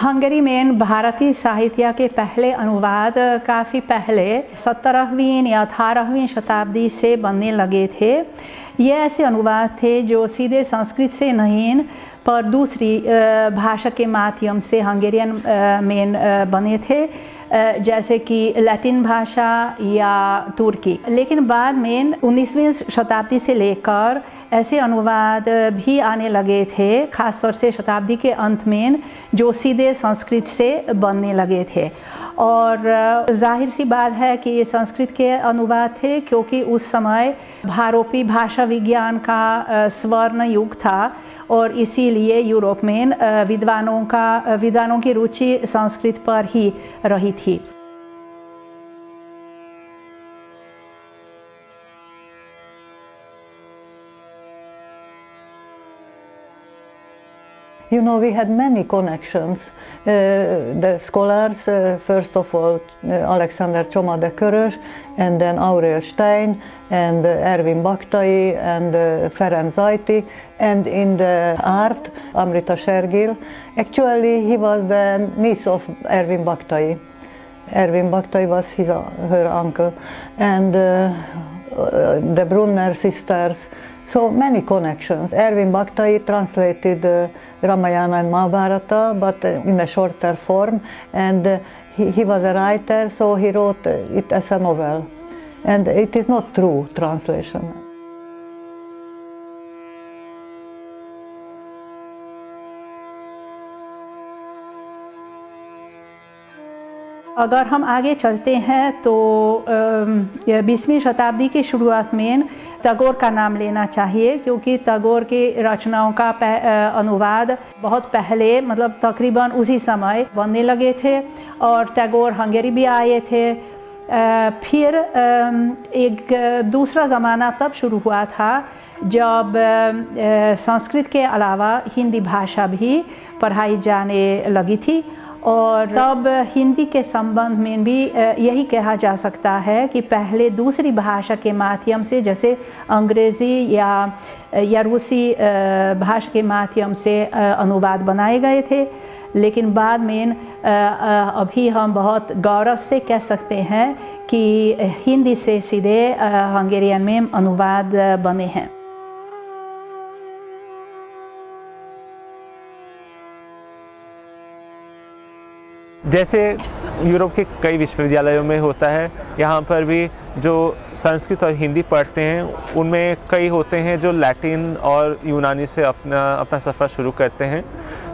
Hungary में भारतीय साहित्य के पहले अनुवाद काफ़ी पहले 17वीं या 18वीं शताब्दी से बनने लगे थे। ये ऐसे अनुवाद थे जो सीधे संस्कृत से नहीं पर दूसरी भाषा के माध्यम से हंगेरियन में बने थे, जैसे कि लैटिन भाषा या तुर्की। लेकिन बाद में 19वीं शताब्दी से लेकर ऐसे अनुवाद भी आने लगे थे, खासतौर से शताब्दी के अंत में, जो सीधे संस्कृत से बनने लगे थे। और जाहिर सी बात है कि ये संस्कृत के अनुवाद थे, क्योंकि उस समय भारोपी भाषा विज्ञान का स्वर्ण युग था और इसीलिए यूरोप में विद्वानों की रुचि संस्कृत पर ही रही थी। You know, we had many connections. The scholars, first of all, Alexander Csoma de Körös, and then Aurel Stein, and Ervin Baktai, and Ferenc Zajti, and in the art, Amrita Sergil. Actually, he was the niece of Ervin Baktai. Ervin Baktai was her uncle, and the Brunner sisters. So many connections. Ervin Baktai translated Ramayana and Mahabharata, but in a shorter form, and he was a writer, so he wrote it as a novel. And it is not true translation. अगर हम आगे चलते हैं तो 20वीं शताब्दी की शुरुआत में टैगोर का नाम लेना चाहिए, क्योंकि टैगोर की रचनाओं का अनुवाद बहुत पहले, मतलब तकरीबन उसी समय बनने लगे थे, और टैगोर हंगेरी भी आए थे। फिर एक दूसरा ज़माना तब शुरू हुआ था जब संस्कृत के अलावा हिंदी भाषा भी पढ़ाई जाने लगी थी, और तब हिंदी के संबंध में भी यही कहा जा सकता है कि पहले दूसरी भाषा के माध्यम से, जैसे अंग्रेज़ी या रूसी भाषा के माध्यम से अनुवाद बनाए गए थे, लेकिन बाद में अभी हम बहुत गौरव से कह सकते हैं कि हिंदी से सीधे हंगेरियन में अनुवाद बने हैं। जैसे यूरोप के कई विश्वविद्यालयों में होता है, यहाँ पर भी जो संस्कृत और हिंदी पढ़ते हैं उनमें कई होते हैं जो लैटिन और यूनानी से अपना सफ़र शुरू करते हैं।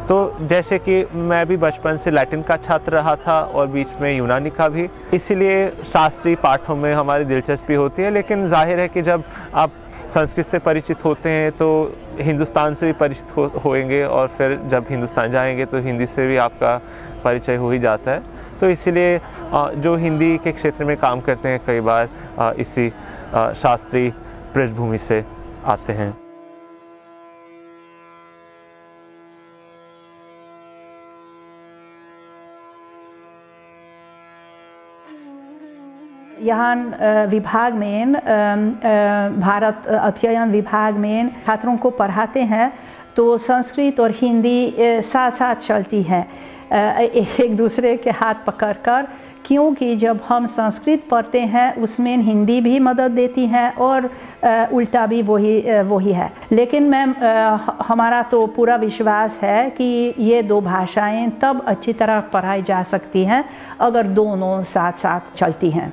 तो जैसे कि मैं भी बचपन से लैटिन का छात्र रहा था और बीच में यूनानी का भी, इसीलिए शास्त्रीय पाठों में हमारी दिलचस्पी होती है। लेकिन जाहिर है कि जब आप संस्कृत से परिचित होते हैं तो हिंदुस्तान से भी परिचित होएंगे, और फिर जब हिंदुस्तान जाएंगे तो हिंदी से भी आपका परिचय हो ही जाता है। तो इसीलिए जो हिंदी के क्षेत्र में काम करते हैं कई बार इसी शास्त्रीय पृष्ठभूमि से आते हैं। यहाँ विभाग में, भारत अध्ययन विभाग में छात्रों को पढ़ाते हैं तो संस्कृत और हिंदी साथ साथ चलती हैं, एक दूसरे के हाथ पकड़कर, क्योंकि जब हम संस्कृत पढ़ते हैं उसमें हिंदी भी मदद देती है और उल्टा भी वही है। लेकिन हमारा तो पूरा विश्वास है कि ये दो भाषाएं तब अच्छी तरह पढ़ाई जा सकती हैं अगर दोनों साथ साथ चलती हैं।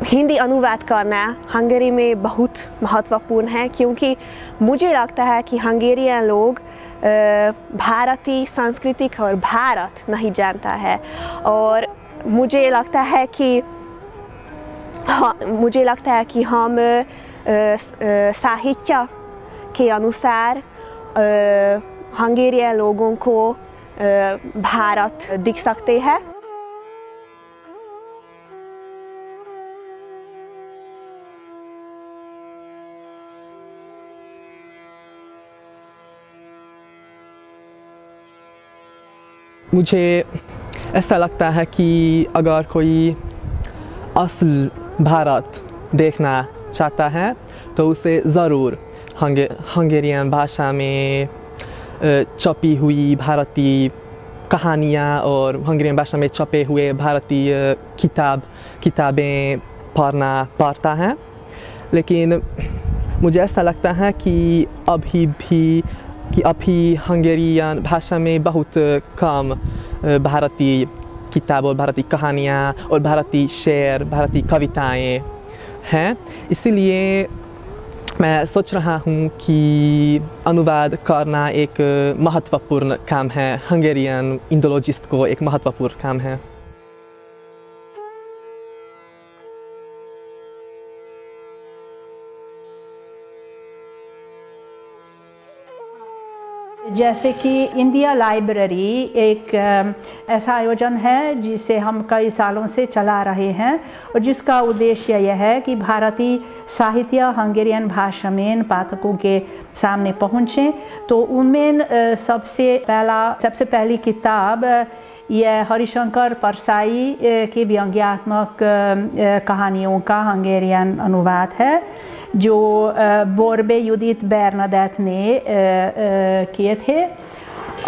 हिंदी अनुवाद करना हंगरी में बहुत महत्वपूर्ण है, क्योंकि मुझे लगता है कि हंगेरियन लोग भारतीय संस्कृति और भारत नहीं जानता है, और मुझे लगता है कि हम साहित्य के अनुसार हंगेरियन लोगों को भारत दिख सकते हैं। मुझे ऐसा लगता है कि अगर कोई असल भारत देखना चाहता है तो उसे ज़रूर हंगेरियन भाषा में छपी हुई भारतीय कहानियाँ और हंगेरियन भाषा में छपे हुए भारतीय किताबें पढ़ना पड़ता है। लेकिन मुझे ऐसा लगता है कि अभी हंगेरियन भाषा में बहुत कम भारतीय किताब और भारतीय कहानियाँ और भारतीय शेर, भारतीय कविताएं हैं। इसीलिए मैं सोच रहा हूँ कि अनुवाद करना एक महत्वपूर्ण काम है, हंगेरियन इंडोलॉजिस्ट को एक महत्वपूर्ण काम है। जैसे कि इंडिया लाइब्रेरी एक ऐसा आयोजन है जिसे हम कई सालों से चला रहे हैं और जिसका उद्देश्य यह है कि भारतीय साहित्य हंगेरियन भाषा में पाठकों के सामने पहुँचे। तो उनमें सबसे पहली किताब यह हरिशंकर परसाई के व्यंग्यात्मक कहानियों का हंगेरियन अनुवाद है जो बोर्बे युदित बेर्नाडेट ने किए थे।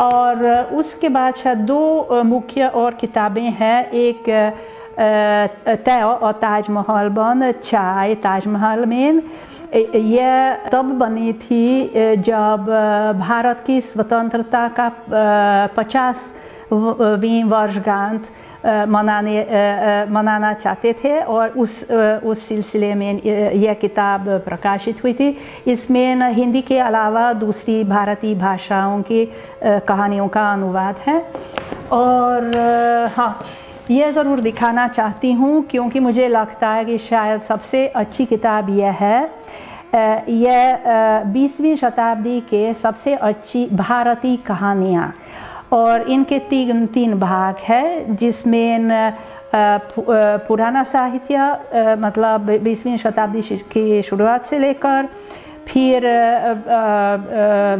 और उसके बाद शायद दो मुख्य और किताबें हैं, एक तय और ताजमहल बन चाय ताजमहल में। यह तब बनी थी जब भारत की स्वतंत्रता का 50वीं वर्षगांठ मनाना चाहते थे और उस सिलसिले में यह किताब प्रकाशित हुई थी। इसमें हिंदी के अलावा दूसरी भारतीय भाषाओं की कहानियों का अनुवाद है। और हाँ, यह ज़रूर दिखाना चाहती हूँ क्योंकि मुझे लगता है कि शायद सबसे अच्छी किताब यह है। यह 20वीं शताब्दी के सबसे अच्छी भारतीय कहानियाँ और इनके तीन भाग है, जिसमें पुराना साहित्य मतलब 20वीं शताब्दी की शुरुआत से लेकर फिर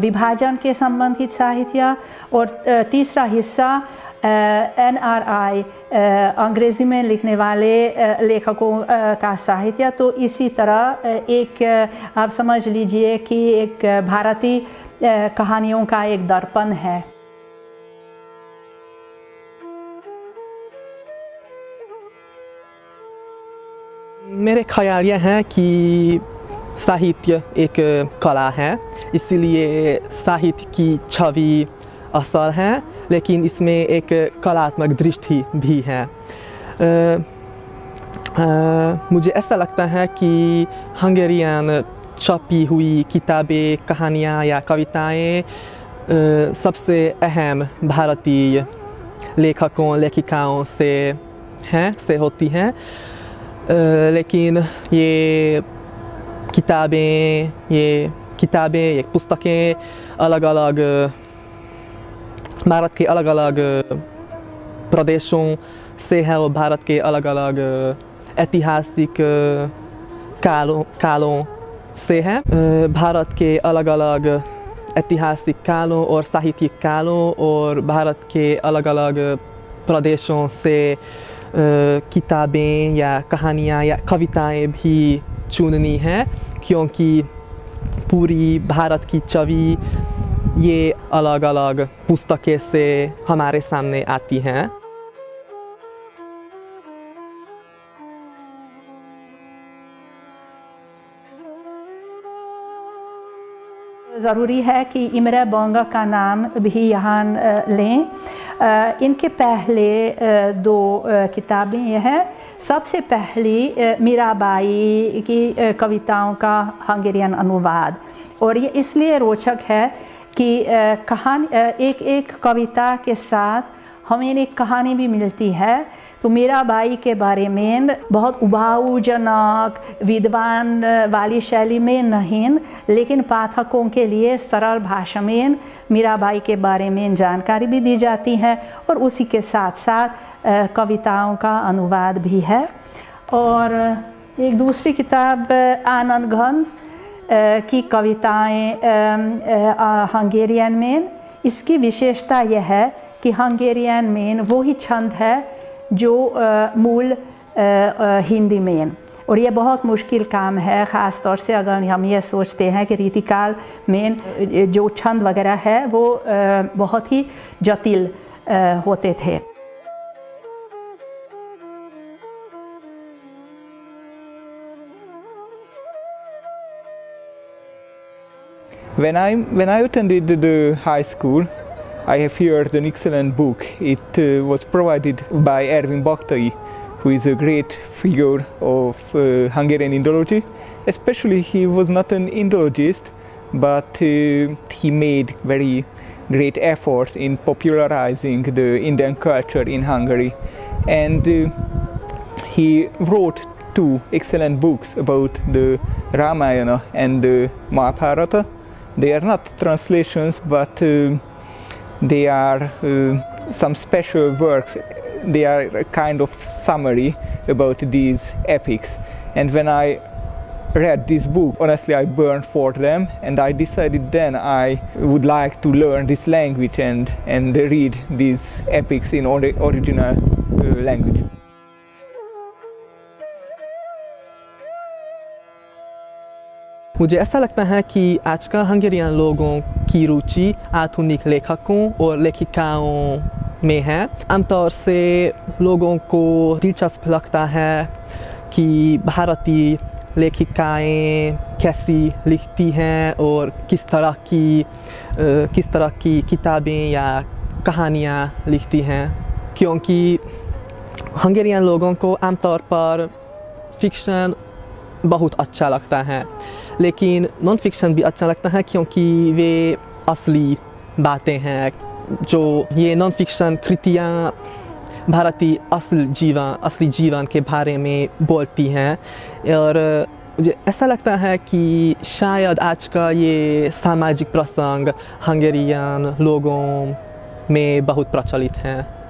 विभाजन के संबंधित साहित्य और तीसरा हिस्सा NRI अंग्रेज़ी में लिखने वाले लेखकों का साहित्य। तो इसी तरह एक आप समझ लीजिए कि एक भारतीय कहानियों का एक दर्पण है। मेरे ख्याल यह है कि साहित्य एक कला है, इसीलिए साहित्य की छवि असर है, लेकिन इसमें एक कलात्मक दृष्टि भी है। मुझे ऐसा लगता है कि हंगेरियन छपी हुई किताबें, कहानियाँ या कविताएं सबसे अहम भारतीय लेखकों लेखिकाओं से होती हैं। लेकिन ये किताबें पुस्तकें अलग अलग भारत के अलग अलग प्रदेशों से है और भारत के अलग अलग ऐतिहासिक कालों से है। भारत के अलग अलग ऐतिहासिक कालों और साहित्यिक कालों और भारत के अलग अलग प्रदेशों से किताबें या कहानियाँ या कविताएं भी चुननी हैं, क्योंकि पूरी भारत की छवि ये अलग अलग पुस्तकें से हमारे सामने आती हैं। ज़रूरी है कि इमरे बोंगा का नाम भी यहाँ लें। इनके पहले दो किताबें यह है। सबसे पहली मीराबाई की कविताओं का हंगेरियन अनुवाद, और ये इसलिए रोचक है कि एक कविता के साथ हमें एक कहानी भी मिलती है। तो मीराबाई के बारे में बहुत उबाऊजनक विद्वान वाली शैली में नहीं, लेकिन पाठकों के लिए सरल भाषा में मीराबाई के बारे में जानकारी भी दी जाती है और उसी के साथ साथ कविताओं का अनुवाद भी है। और एक दूसरी किताब आनंद घन की कविताएं हंगेरियन में। इसकी विशेषता यह है कि हंगेरियन में वही छंद है जो मूल हिंदी में। और ये बहुत मुश्किल काम है, ख़ास तौर से अगर हम ये सोचते हैं कि रीतिकाल में जो छंद वगैरह है वो बहुत ही जटिल होते थे। When I attended the high school, I have heard an excellent book. It was provided by Ervin Baktai, who is a great figure of Hungarian Indology. Especially, he was not an Indologist, but he made very great effort in popularizing the Indian culture in Hungary. And he wrote two excellent books about the Ramayana and the Mahabharata. They are not translations, but they are some special works. They are a kind of summary about these epics. And when I read this book, honestly I burned for them, and I decided then I would like to learn this language and read these epics in original language. मुझे ऐसा लगता है कि आजकल Hungarian लोगों की रुचि आधुनिक लेखकों और लेखिकाओं में है। आमतौर से लोगों को दिलचस्प लगता है कि भारतीय लेखिकाएं कैसी लिखती हैं और किस तरह की किताबें या कहानियाँ लिखती हैं, क्योंकि हंगेरियन लोगों को आमतौर पर फिक्शन बहुत अच्छा लगता है, लेकिन नॉन फिक्शन भी अच्छा लगता है क्योंकि वे असली बातें हैं। जो ये नॉन फिक्शन कृतियाँ भारतीय असली जीवन के बारे में बोलती हैं, और मुझे ऐसा लगता है कि शायद आज का ये सामाजिक प्रसंग हंगेरियन लोगों में बहुत प्रचलित है।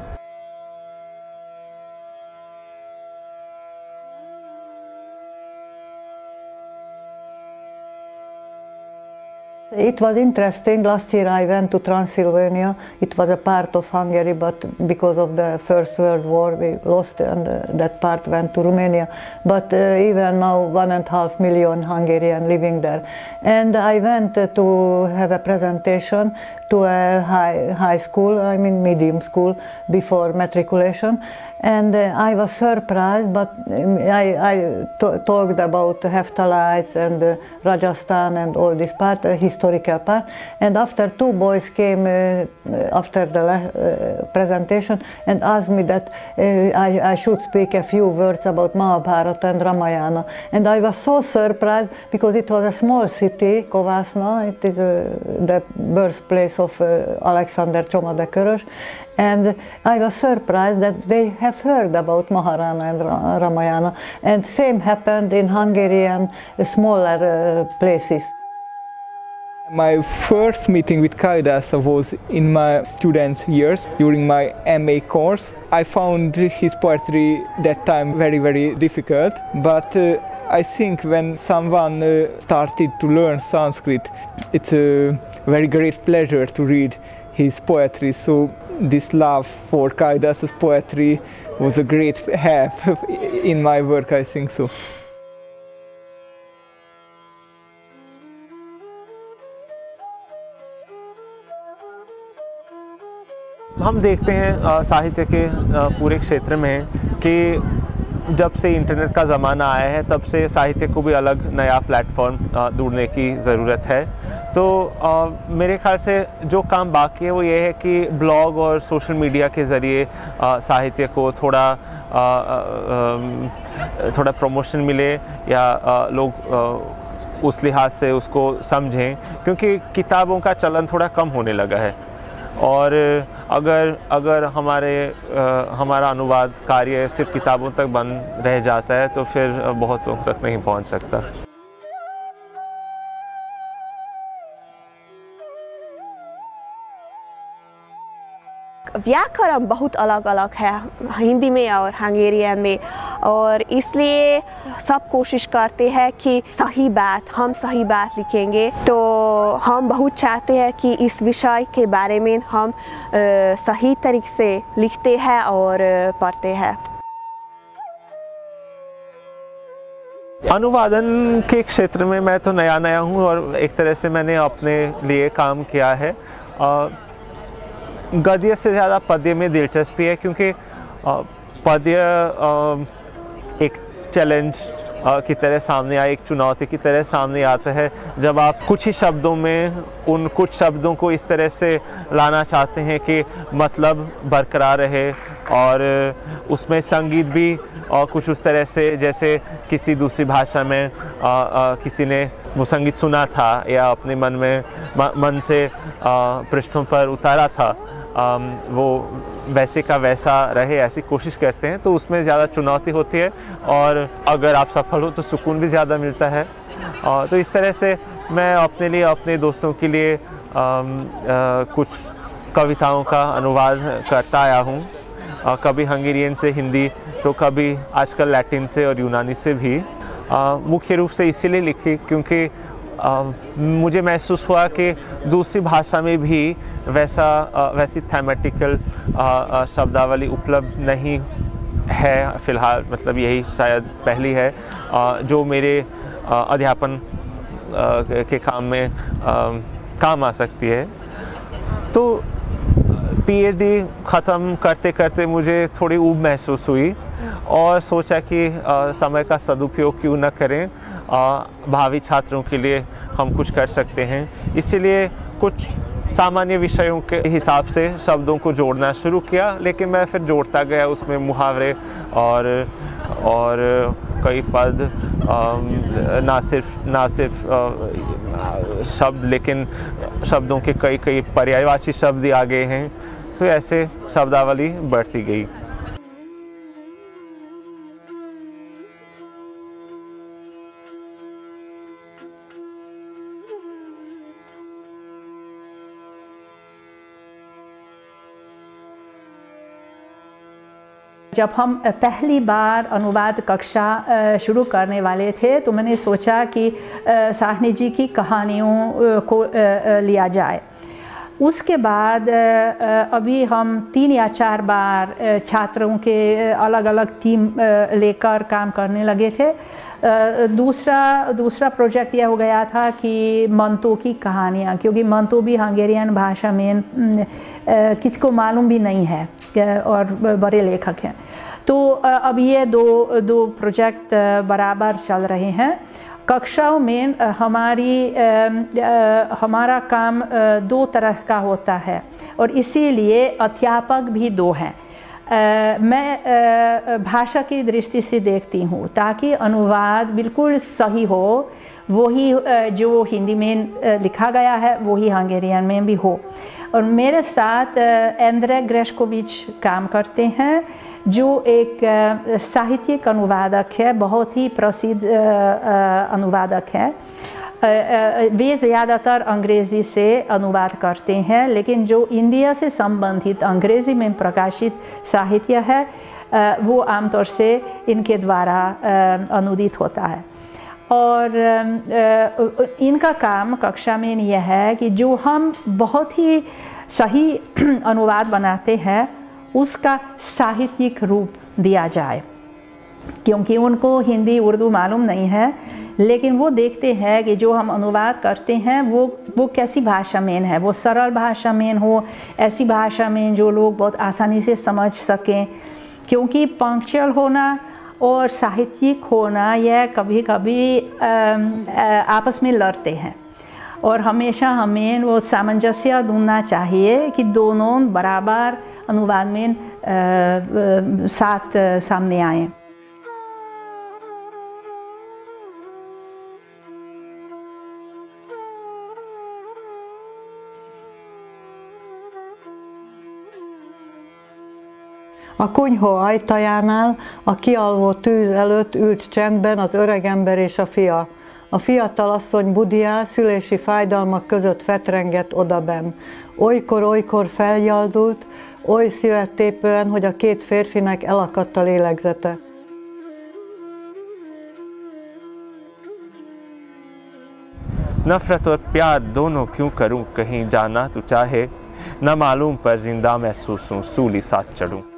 It was interesting. Last year I went to Transylvania. It was a part of Hungary, but because of the First World War we lost, and that part went to Romania. But even now 1.5 million Hungarian living there. And I went to have a presentation to a high school, I mean medium school, before matriculation. And I was surprised, but I talked about Heftalites and Rajasthan and all this part, historical part. And after two boys came after the presentation and asked me that I should speak a few words about Mahabharata and Ramayana. And I was so surprised because it was a small city, Kovasna. It is the birthplace of Alexander Csoma de Körös. And I was surprised that they have heard about Mahabharata and Ramayana. And same happened in Hungarian smaller places. My first meeting with Kaidasa was in my student years during my MA course. I found his poetry that time very, very difficult, but I think when someone started to learn Sanskrit, it's a very great pleasure to read his poetry. So this love for Kaidasa's poetry was a great help in my work, I think so. हम देखते हैं साहित्य के पूरे क्षेत्र में कि जब से इंटरनेट का ज़माना आया है तब से साहित्य को भी अलग नया प्लेटफॉर्म ढूंढने की ज़रूरत है। तो मेरे ख्याल से जो काम बाकी है वो ये है कि ब्लॉग और सोशल मीडिया के ज़रिए साहित्य को थोड़ा प्रमोशन मिले या लोग उस लिहाज से उसको समझें, क्योंकि किताबों का चलन थोड़ा कम होने लगा है। और अगर हमारा अनुवाद कार्य सिर्फ किताबों तक बंद रह जाता है तो फिर बहुत लोगों तक नहीं पहुंच सकता। व्याकरण बहुत अलग अलग है हिंदी में और हंगेरियन में, और इसलिए सब कोशिश करते हैं कि हम सही बात लिखेंगे। तो हम बहुत चाहते हैं कि इस विषय के बारे में हम सही तरीके से लिखते हैं और पढ़ते हैं। अनुवादन के क्षेत्र में मैं तो नया हूँ और एक तरह से मैंने अपने लिए काम किया है। गद्य से ज़्यादा पद्य में दिलचस्पी है, क्योंकि पद्य एक चैलेंज की तरह सामने आए, एक चुनौती की तरह सामने आता है जब आप कुछ ही शब्दों में उन कुछ शब्दों को इस तरह से लाना चाहते हैं कि मतलब बरकरार रहे और उसमें संगीत भी कुछ उस तरह से जैसे किसी दूसरी भाषा में किसी ने वो संगीत सुना था या अपने मन से पृष्ठों पर उतारा था, वो वैसे का वैसा रहे, ऐसी कोशिश करते हैं, तो उसमें ज़्यादा चुनौती होती है और अगर आप सफल हो तो सुकून भी ज़्यादा मिलता है। तो इस तरह से मैं अपने लिए, अपने दोस्तों के लिए कुछ कविताओं का अनुवाद करता आया हूँ, कभी हंगेरियन से हिंदी तो कभी आजकल लैटिन से और यूनानी से भी। मुख्य रूप से इसीलिए लिखी क्योंकि मुझे महसूस हुआ कि दूसरी भाषा में भी वैसी थैमेटिकल शब्दावली उपलब्ध नहीं है फ़िलहाल, मतलब यही शायद पहली है जो मेरे अध्यापन के काम में काम आ सकती है। तो पीएचडी ख़त्म करते करते मुझे थोड़ी ऊब महसूस हुई और सोचा कि समय का सदुपयोग क्यों न करें, भावी छात्रों के लिए हम कुछ कर सकते हैं। इसीलिए कुछ सामान्य विषयों के हिसाब से शब्दों को जोड़ना शुरू किया, लेकिन मैं फिर जोड़ता गया उसमें मुहावरे और कई पद, ना सिर्फ शब्द लेकिन शब्दों के कई पर्यायवाची शब्द आ गए हैं, तो ऐसे शब्दावली बढ़ती गई। जब हम पहली बार अनुवाद कक्षा शुरू करने वाले थे तो मैंने सोचा कि साहनी जी की कहानियों को लिया जाए। उसके बाद अभी हम 3 या 4 बार छात्रों के अलग अलग टीम लेकर काम करने लगे थे। दूसरा प्रोजेक्ट यह हो गया था कि मंतो की कहानियाँ, क्योंकि मंतो भी हंगेरियन भाषा में किसी को मालूम भी नहीं है और बड़े लेखक हैं। तो अब ये दो प्रोजेक्ट बराबर चल रहे हैं। कक्षाओं में हमारा काम 2 तरह का होता है और इसीलिए अध्यापक भी 2 हैं। मैं भाषा की दृष्टि से देखती हूँ ताकि अनुवाद बिल्कुल सही हो, वही जो हिंदी में लिखा गया है वही हंगेरियन में भी हो। और मेरे साथ एंड्रे ग्रेशकोविच काम करते हैं जो एक साहित्यिक अनुवादक है, बहुत ही प्रसिद्ध अनुवादक है। वे ज़्यादातर अंग्रेज़ी से अनुवाद करते हैं, लेकिन जो इंडिया से संबंधित अंग्रेज़ी में प्रकाशित साहित्य है वो आमतौर से इनके द्वारा अनुदित होता है। और इनका काम कक्षा में यह है कि जो हम बहुत ही सही अनुवाद बनाते हैं उसका साहित्यिक रूप दिया जाए, क्योंकि उनको हिंदी उर्दू मालूम नहीं है, लेकिन वो देखते हैं कि जो हम अनुवाद करते हैं वो कैसी भाषा में है, वो सरल भाषा में हो, ऐसी भाषा में जो लोग बहुत आसानी से समझ सकें। क्योंकि पंक्चुअल होना और साहित्यिक होना यह कभी कभी आपस में लड़ते हैं और हमेशा हमें वो सामंजस्य ढूंढना चाहिए कि दोनों बराबर अनुवाद में साथ सामने आएं। A kunyhó ajtajánál a kialvó tűz előtt ült csendben az öregember és a fia. A fiatal asszony budiá szülési fájdalmak között fetrengett odabenn. Olykor felgyaldult, oly szívettépően, hogy a 2 férfinek elakadt a lélegzete. नफरत और प्यार दोनों क्यों करूं, कहीं जाना तू चाहे, न मालूम पर जिंदा महसूस हूँ, सूली साथ चढ़ूं।